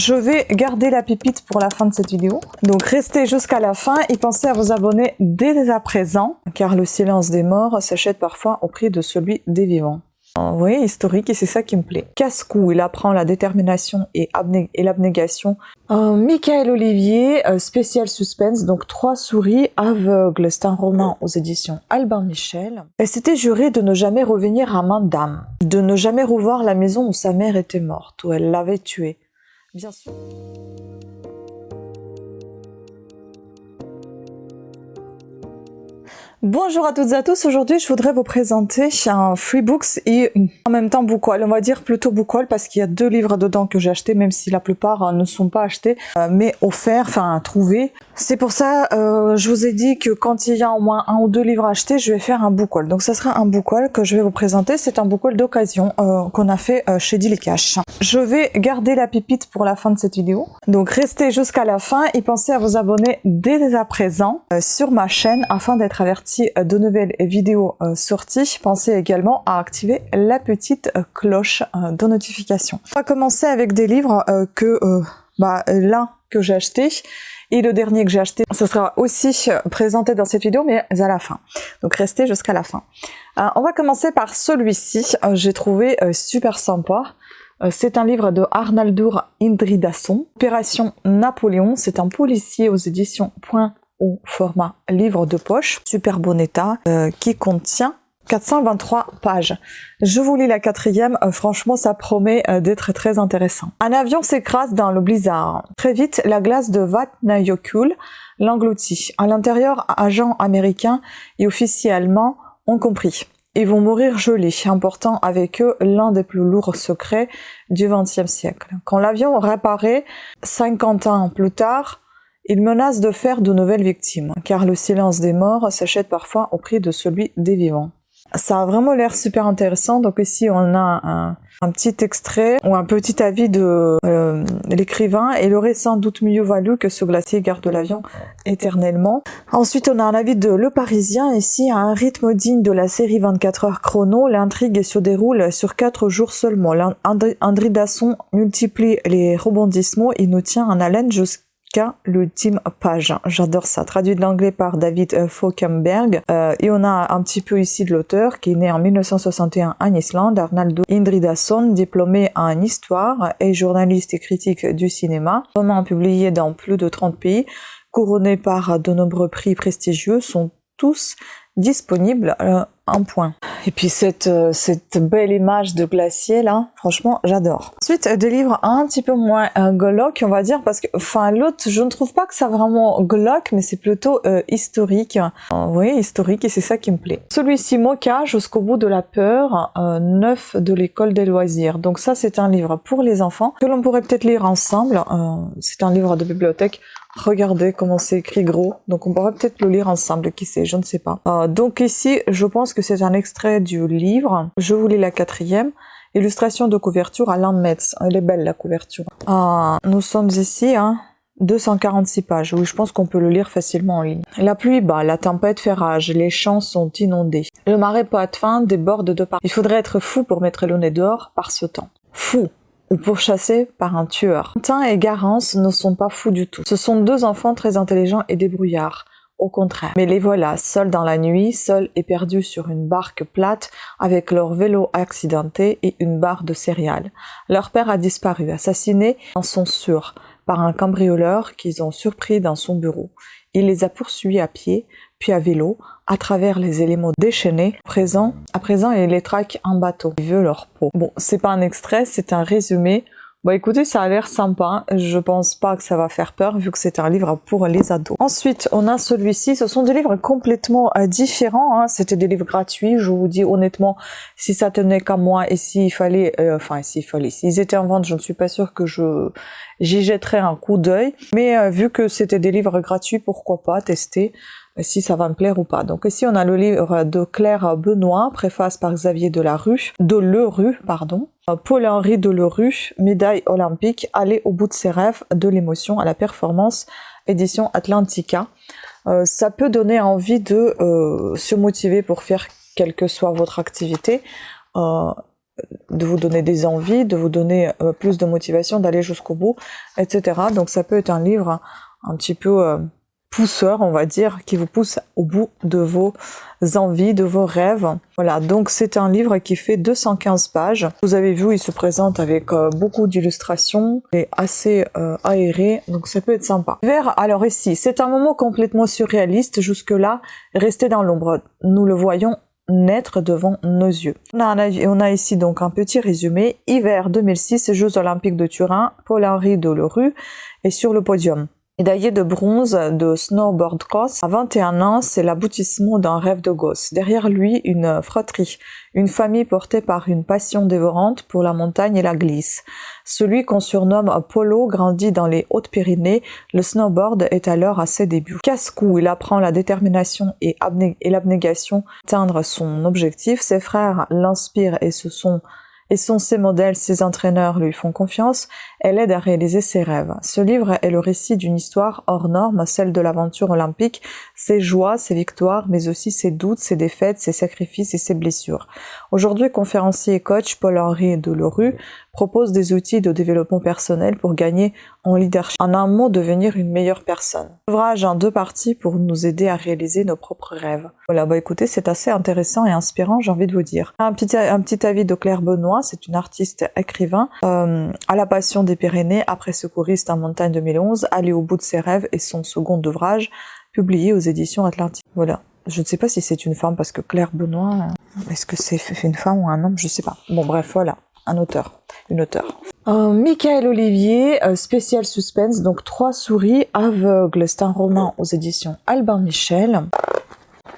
Je vais garder la pépite pour la fin de cette vidéo. Donc restez jusqu'à la fin et pensez à vous abonner dès à présent, car le silence des morts s'achète parfois au prix de celui des vivants. Oui, historique, et c'est ça qui me plaît. Casse-cou, il apprend la détermination et l'abnégation. Michael Olivier, spécial suspense, donc 3 souris aveugles. C'est un roman aux éditions Albin Michel. Elle s'était jurée de ne jamais revenir à main d'âme, de ne jamais revoir la maison où sa mère était morte, où elle l'avait tuée. Bien sûr. Bonjour à toutes et à tous, aujourd'hui je voudrais vous présenter un Freebooks et en même temps Bookhaul, on va dire plutôt Bookhaul parce qu'il y a 2 livres dedans que j'ai achetés, même si la plupart ne sont pas achetés, mais offerts, enfin trouvés. C'est pour ça je vous ai dit que quand il y a au moins 1 ou 2 livres achetés, je vais faire un Bookhaul. Donc ça sera un Bookhaul que je vais vous présenter, c'est un Bookhaul d'occasion qu'on a fait chez Delicash. Je vais garder la pépite pour la fin de cette vidéo, donc restez jusqu'à la fin et pensez à vous abonner dès à présent sur ma chaîne afin d'être averti de nouvelles vidéos sorties. Pensez également à activer la petite cloche de notification. On va commencer avec des livres l'un que j'ai acheté et le dernier que j'ai acheté, ce sera aussi présenté dans cette vidéo mais à la fin. Donc restez jusqu'à la fin. On va commencer par celui-ci, j'ai trouvé super sympa. C'est un livre de Arnaldur Indridason, Opération Napoléon, c'est un policier aux éditions Point au format livre de poche, super bon état, qui contient 423 pages. Je vous lis la 4e, franchement ça promet d'être très intéressant. Un avion s'écrase dans le blizzard. Très vite, la glace de Vatnajökull l'engloutit. À l'intérieur, agents américains et officiers allemands ont compris. Ils vont mourir gelés, emportant avec eux l'un des plus lourds secrets du XXe siècle. Quand l'avion réapparaît 50 ans plus tard, il menace de faire de nouvelles victimes, car le silence des morts s'achète parfois au prix de celui des vivants. Ça a vraiment l'air super intéressant, donc ici on a un petit extrait ou un petit avis de l'écrivain. Il aurait sans doute mieux valu que ce glacier garde l'avion éternellement. Ensuite on a un avis de Le Parisien, ici à un rythme digne de la série 24 heures chrono, l'intrigue se déroule sur 4 jours seulement. Indridason multiplie les rebondissements, il nous tient en haleine jusqu'à l'ultime page. J'adore ça. Traduit de l'anglais par David Falkenberg. Et on a un petit peu ici de l'auteur qui est né en 1961 en Islande, Arnaldur Indridason, diplômé en histoire et journaliste et critique du cinéma. Roman publié dans plus de 30 pays, couronné par de nombreux prix prestigieux, sont tous disponibles en point. Et puis cette belle image de glacier là, franchement j'adore. Ensuite des livres un petit peu moins glauques on va dire, parce que enfin l'autre je ne trouve pas que ça vraiment glauque, mais c'est plutôt historique. Oui, historique, et c'est ça qui me plaît. Celui-ci Mocha jusqu'au bout de la peur, 9 de l'école des loisirs. Donc ça c'est un livre pour les enfants que l'on pourrait peut-être lire ensemble. C'est un livre de bibliothèque. Regardez comment c'est écrit gros, donc on pourrait peut-être le lire ensemble, qui sait, je ne sais pas. Donc ici, je pense que c'est un extrait du livre. Je vous lis la 4e. Illustration de couverture Alain Metz. Elle est belle la couverture. Nous sommes ici, 246 pages. Oui, je pense qu'on peut le lire facilement en ligne. La pluie bat, la tempête fait rage, les champs sont inondés. Le marais poitevin déborde de partout. Il faudrait être fou pour mettre le nez dehors par ce temps. Fou, ou pourchassés par un tueur. Quentin et Garance ne sont pas fous du tout. Ce sont 2 enfants très intelligents et débrouillards. Au contraire. Mais les voilà, seuls dans la nuit, seuls et perdus sur une barque plate, avec leur vélo accidenté et une barre de céréales. Leur père a disparu, assassiné, en sont sûrs, par un cambrioleur qu'ils ont surpris dans son bureau. Il les a poursuivis à pied, puis à vélo, à travers les éléments déchaînés. À présent, il les traque en bateau. Il veut leur peau. Bon, c'est pas un extrait, c'est un résumé. Bon, écoutez, ça a l'air sympa. Je pense pas que ça va faire peur, vu que c'est un livre pour les ados. Ensuite, on a celui-ci. Ce sont des livres complètement différents. C'était des livres gratuits. Je vous dis honnêtement, si ça tenait qu'à moi et s'il fallait, s'ils étaient en vente, je ne suis pas sûre que j'y jetterais un coup d'œil. Mais vu que c'était des livres gratuits, pourquoi pas tester si ça va me plaire ou pas. Donc ici on a le livre de Claire Benoît, préface par Xavier Delerue, Paul-Henri Delerue, médaille olympique, aller au bout de ses rêves, de l'émotion à la performance, édition Atlantica. Ça peut donner envie de se motiver pour faire quelle que soit votre activité. vous donner des envies, de vous donner plus de motivation d'aller jusqu'au bout, etc. Donc ça peut être un livre un petit peu pousseur, on va dire, qui vous pousse au bout de vos envies, de vos rêves. Voilà, donc c'est un livre qui fait 215 pages. Vous avez vu, il se présente avec beaucoup d'illustrations, il est assez aéré, donc ça peut être sympa. Alors ici, c'est un moment complètement surréaliste, jusque-là, resté dans l'ombre. Nous le voyons naître devant nos yeux. On a ici donc un petit résumé. Hiver 2006, Jeux Olympiques de Turin, Paul-Henri Delerue est sur le podium. Médaillé de bronze de snowboard cross, à 21 ans, c'est l'aboutissement d'un rêve de gosse. Derrière lui, une fratrie, une famille portée par une passion dévorante pour la montagne et la glisse. Celui qu'on surnomme Polo grandit dans les Hautes-Pyrénées, le snowboard est alors à ses débuts. Casse-cou, il apprend la détermination et l'abnégation d'atteindre son objectif. Ses frères l'inspirent et sont ses modèles, ses entraîneurs lui font confiance, elle aide à réaliser ses rêves. Ce livre est le récit d'une histoire hors norme, celle de l'aventure olympique, ses joies, ses victoires, mais aussi ses doutes, ses défaites, ses sacrifices et ses blessures. Aujourd'hui, conférencier et coach, Paul-Henri Delerue propose des outils de développement personnel pour gagner en leadership. En un mot, devenir une meilleure personne. Ouvrage en 2 parties pour nous aider à réaliser nos propres rêves. Voilà, écoutez, c'est assez intéressant et inspirant, j'ai envie de vous dire. Un petit avis de Claire Benoît, c'est une artiste écrivain, à la passion des Pyrénées, après secouriste en montagne 2011, aller au bout de ses rêves et son second ouvrage, publié aux éditions Atlantique. Voilà. Je ne sais pas si c'est une femme, parce que Claire Benoît, est-ce que c'est une femme ou un homme? Je sais pas. Bon, bref, voilà. Un auteur, une auteure. Michael Olivier, spécial suspense, donc 3 souris aveugles. C'est un roman aux éditions Albin Michel.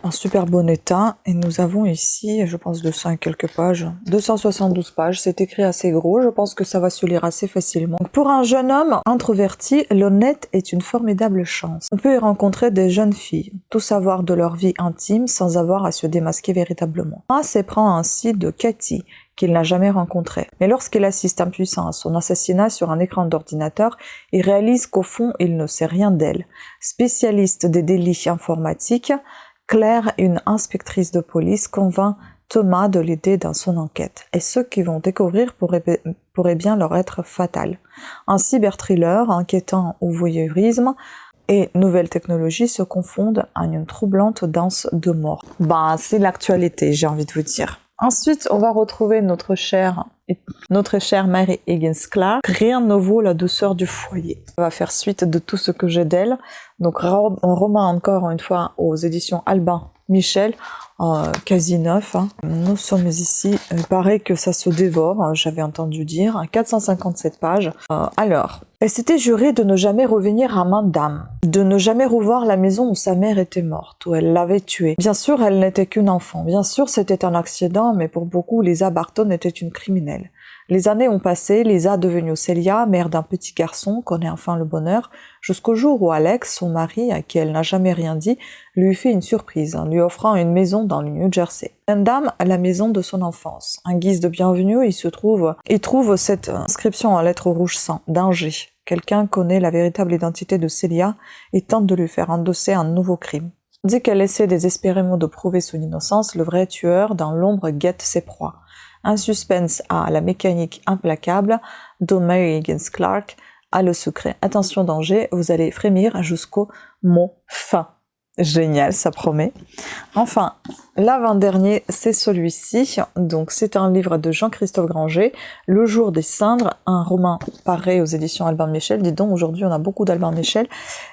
En super bon état. Et nous avons ici, je pense, 200 et quelques pages. 272 pages. C'est écrit assez gros. Je pense que ça va se lire assez facilement. Donc, pour un jeune homme introverti, l'honnête est une formidable chance. On peut y rencontrer des jeunes filles, tout savoir de leur vie intime sans avoir à se démasquer véritablement. Un s'éprend ainsi de Cathy, qu'il n'a jamais rencontrée. Mais lorsqu'il assiste impuissant à son assassinat sur un écran d'ordinateur, il réalise qu'au fond, il ne sait rien d'elle. Spécialiste des délits informatiques, Claire, une inspectrice de police, convainc Thomas de l'aider dans son enquête. Et ce qu'ils vont découvrir pourrait bien leur être fatal. Un cyberthriller inquiétant au voyeurisme et nouvelles technologies se confondent en une troublante danse de mort. C'est l'actualité, j'ai envie de vous dire. Ensuite, on va retrouver notre chère Mary Higgins Clark. Rien ne vaut la douceur du foyer. On va faire suite de tout ce que j'ai d'elle. Donc, un roman encore une fois aux éditions Albin Michel, quasi neuf. Nous sommes ici, il paraît que ça se dévore, j'avais entendu dire, 457 pages. Alors, elle s'était jurée de ne jamais revenir à main d'âme, de ne jamais revoir la maison où sa mère était morte, où elle l'avait tuée. Bien sûr, elle n'était qu'une enfant, bien sûr, c'était un accident, mais pour beaucoup, Lisa Barton était une criminelle. Les années ont passé, Lisa, devenue Celia, mère d'un petit garçon, connaît enfin le bonheur, jusqu'au jour où Alex, son mari, à qui elle n'a jamais rien dit, lui fait une surprise, lui offrant une maison dans le New Jersey. Une dame à la maison de son enfance. En guise de bienvenue, il trouve cette inscription en lettres rouges sang, danger. Quelqu'un connaît la véritable identité de Celia et tente de lui faire endosser un nouveau crime. Dès qu'elle essaie désespérément de prouver son innocence, le vrai tueur, dans l'ombre, guette ses proies. Un suspense à la mécanique implacable, dont Mary Higgins Clark a le secret. Attention danger, vous allez frémir jusqu'au mot fin. Génial, ça promet. Enfin, l'avant-dernier, c'est celui-ci. Donc, c'est un livre de Jean-Christophe Granger, Le jour des cendres, un roman pareil aux éditions Albin Michel. Dis donc, aujourd'hui, on a beaucoup d'Albin Michel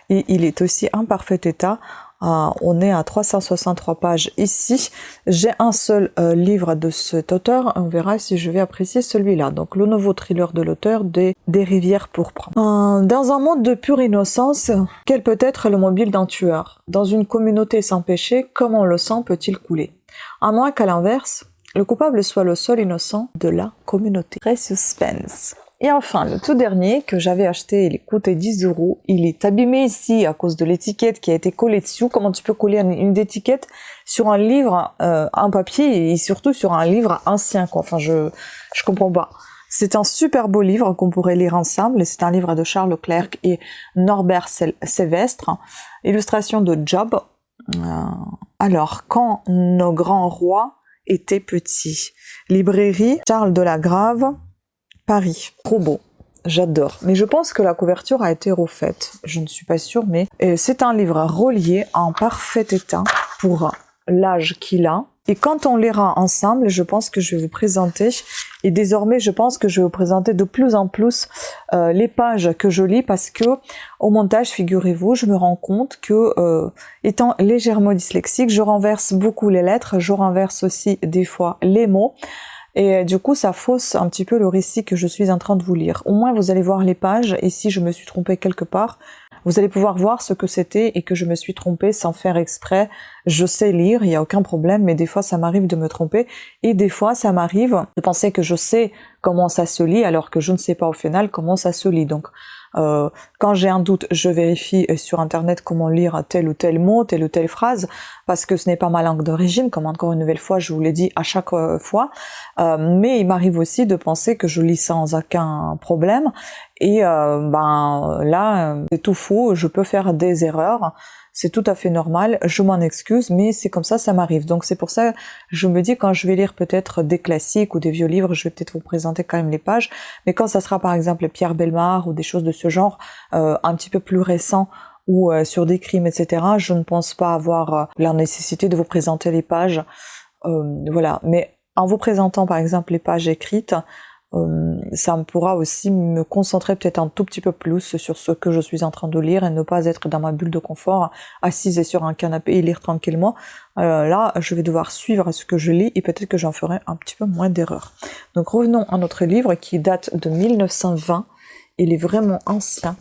et il est aussi en parfait état. On est à 363 pages ici. J'ai un seul livre de cet auteur. On verra si je vais apprécier celui-là. Donc, le nouveau thriller de l'auteur des rivières pourpres. Dans un monde de pure innocence, quel peut être le mobile d'un tueur? Dans une communauté sans péché, comment le sang peut-il couler? À moins qu'à l'inverse, le coupable soit le seul innocent de la communauté. Très suspense. Et enfin, le tout dernier que j'avais acheté, il coûtait 10 €. Il est abîmé ici à cause de l'étiquette qui a été collée dessus. Comment tu peux coller une étiquette sur un livre en papier et surtout sur un livre ancien, quoi. Enfin, je comprends pas. C'est un super beau livre qu'on pourrait lire ensemble. C'est un livre de Charles Leclerc et Norbert Sévestre. Illustration de Job. Alors, quand nos grands rois était petit. Librairie Charles Delagrave, Paris. Trop beau. J'adore. Mais je pense que la couverture a été refaite. Je ne suis pas sûre, mais c'est un livre relié en parfait état pour l'âge qu'il a. Et quand on lira ensemble, je pense que je vais vous présenter, et désormais je pense que je vais vous présenter de plus en plus les pages que je lis, parce que au montage, figurez-vous, je me rends compte que étant légèrement dyslexique, je renverse beaucoup les lettres, je renverse aussi des fois les mots. Et du coup, ça fausse un petit peu le récit que je suis en train de vous lire. Au moins, vous allez voir les pages, et si je me suis trompée quelque part, vous allez pouvoir voir ce que c'était et que je me suis trompée sans faire exprès. Je sais lire, il n'y a aucun problème, mais des fois, ça m'arrive de me tromper. Et des fois, ça m'arrive de penser que je sais comment ça se lit, alors que je ne sais pas au final comment ça se lit. Donc, quand j'ai un doute, je vérifie sur internet comment lire tel ou tel mot, telle ou telle phrase, parce que ce n'est pas ma langue d'origine, comme encore une nouvelle fois je vous l'ai dit à chaque fois, mais il m'arrive aussi de penser que je lis sans aucun problème, et là c'est tout faux, je peux faire des erreurs, c'est tout à fait normal, je m'en excuse, mais c'est comme ça m'arrive. Donc c'est pour ça, je me dis, quand je vais lire peut-être des classiques ou des vieux livres, je vais peut-être vous présenter quand même les pages, mais quand ça sera par exemple Pierre Bellemare ou des choses de ce genre, un petit peu plus récents, ou sur des crimes, etc., je ne pense pas avoir la nécessité de vous présenter les pages, voilà. Mais en vous présentant par exemple les pages écrites, ça me pourra aussi me concentrer peut-être un tout petit peu plus sur ce que je suis en train de lire et ne pas être dans ma bulle de confort, assise sur un canapé et lire tranquillement. Là, je vais devoir suivre ce que je lis et peut-être que j'en ferai un petit peu moins d'erreurs. Donc revenons à notre livre qui date de 1920. Il est vraiment ancien.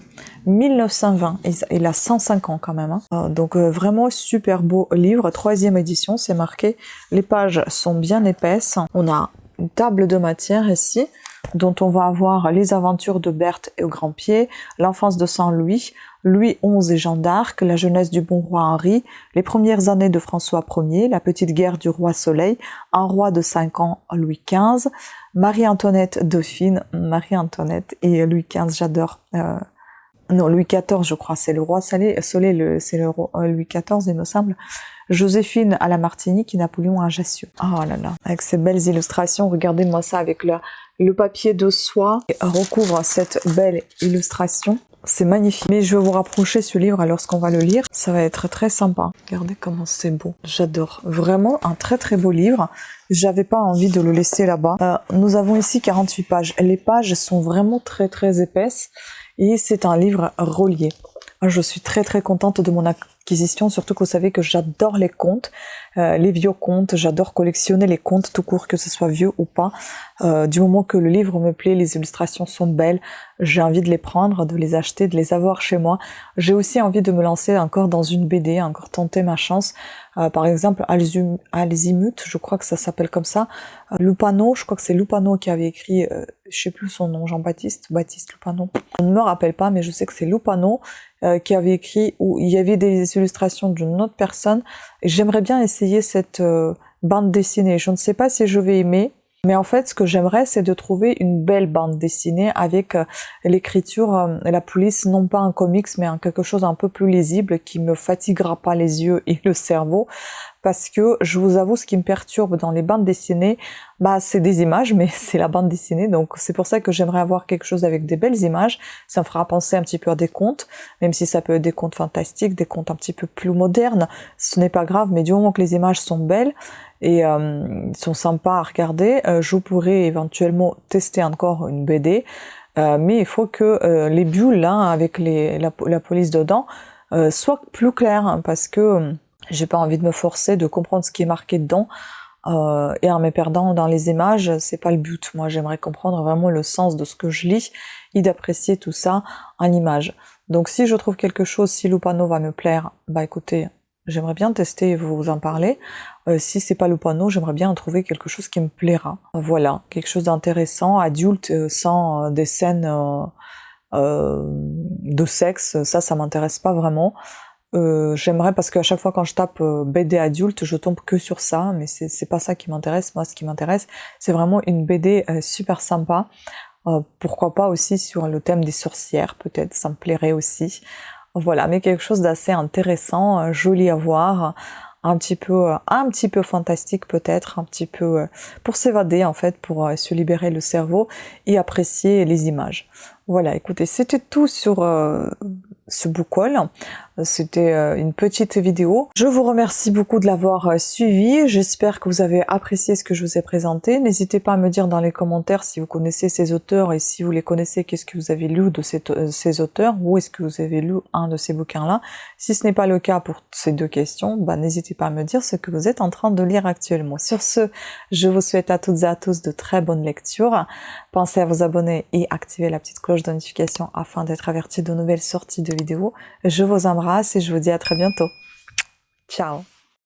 1920, il a 105 ans quand même. Hein. Donc vraiment super beau livre, 3e édition, c'est marqué. Les pages sont bien épaisses. On a une table de matière ici, dont on va avoir les aventures de Berthe et au Grand-Pied, l'enfance de Saint-Louis, Louis XI et Jeanne d'Arc, la jeunesse du bon roi Henri, les premières années de François Ier, la petite guerre du roi Soleil, un roi de 5 ans, Louis XV, Marie-Antoinette Dauphine, Marie-Antoinette et Louis XV, j'adore. Non, Louis XIV, je crois, c'est le roi Soleil, c'est le roi Louis XIV, il me semble. Joséphine à la Martinique et Napoléon à Ajaccio. Oh là là, avec ces belles illustrations, regardez-moi ça avec le papier de soie qui recouvre cette belle illustration. C'est magnifique. Mais je vais vous rapprocher ce livre lorsqu'on va le lire. Ça va être très sympa. Regardez comment c'est beau. J'adore. Vraiment un très très beau livre. J'avais pas envie de le laisser là-bas. Nous avons ici 48 pages. Les pages sont vraiment très très épaisses. Et c'est un livre relié. Je suis très très contente de mon acquisition, surtout que vous savez que j'adore les contes, les vieux contes, j'adore collectionner les contes tout court, que ce soit vieux ou pas. Du moment que le livre me plaît, les illustrations sont belles, j'ai envie de les prendre, de les acheter, de les avoir chez moi. J'ai aussi envie de me lancer encore dans une BD, encore tenter ma chance. Par exemple, Alzimut, je crois que ça s'appelle comme ça. Lupano, je crois que c'est Lupano qui avait écrit, je sais plus son nom, Baptiste Lupano. Je ne me rappelle pas, mais je sais que c'est Lupano qui avait écrit, où il y avait des illustrations d'une autre personne. Et j'aimerais bien essayer cette bande dessinée. Je ne sais pas si je vais aimer, mais en fait, ce que j'aimerais, c'est de trouver une belle bande dessinée avec l'écriture, la police, non pas en comics, mais en quelque chose un peu plus lisible qui me fatiguera pas les yeux et le cerveau. Parce que je vous avoue, ce qui me perturbe dans les bandes dessinées, c'est des images, mais c'est la bande dessinée, donc c'est pour ça que j'aimerais avoir quelque chose avec des belles images. Ça me fera penser un petit peu à des contes, même si ça peut être des contes fantastiques, des contes un petit peu plus modernes, ce n'est pas grave, mais du moment que les images sont belles et sont sympas à regarder, je pourrais éventuellement tester encore une BD, mais il faut que les bulles là, avec la police dedans, soient plus claires, hein, parce que j'ai pas envie de me forcer de comprendre ce qui est marqué dedans, et en me perdant dans les images, c'est pas le but. Moi, j'aimerais comprendre vraiment le sens de ce que je lis et d'apprécier tout ça en images. Donc si je trouve quelque chose, si Lupano va me plaire, écoutez, j'aimerais bien tester et vous en parler. Si c'est pas Lupano, j'aimerais bien trouver quelque chose qui me plaira. Voilà, quelque chose d'intéressant, adulte, sans des scènes de sexe, ça m'intéresse pas vraiment. J'aimerais, parce qu'à chaque fois quand je tape BD adulte, je tombe que sur ça, mais c'est pas ça qui m'intéresse. Moi, ce qui m'intéresse, c'est vraiment une BD super sympa. Pourquoi pas aussi sur le thème des sorcières, peut-être, ça me plairait aussi. Voilà, mais quelque chose d'assez intéressant, joli à voir, un petit peu fantastique peut-être, un petit peu pour s'évader en fait, pour se libérer le cerveau et apprécier les images. Voilà, écoutez, c'était tout sur ce book haul. C'était une petite vidéo. Je vous remercie beaucoup de l'avoir suivi. J'espère que vous avez apprécié ce que je vous ai présenté. N'hésitez pas à me dire dans les commentaires si vous connaissez ces auteurs et si vous les connaissez, qu'est-ce que vous avez lu de ces auteurs ou est-ce que vous avez lu un de ces bouquins-là. Si ce n'est pas le cas pour ces deux questions, bah, n'hésitez pas à me dire ce que vous êtes en train de lire actuellement. Sur ce, je vous souhaite à toutes et à tous de très bonnes lectures. Pensez à vous abonner et activer la petite cloche de notification afin d'être averti de nouvelles sorties de vidéos. Je vous embrasse et je vous dis à très bientôt. Ciao!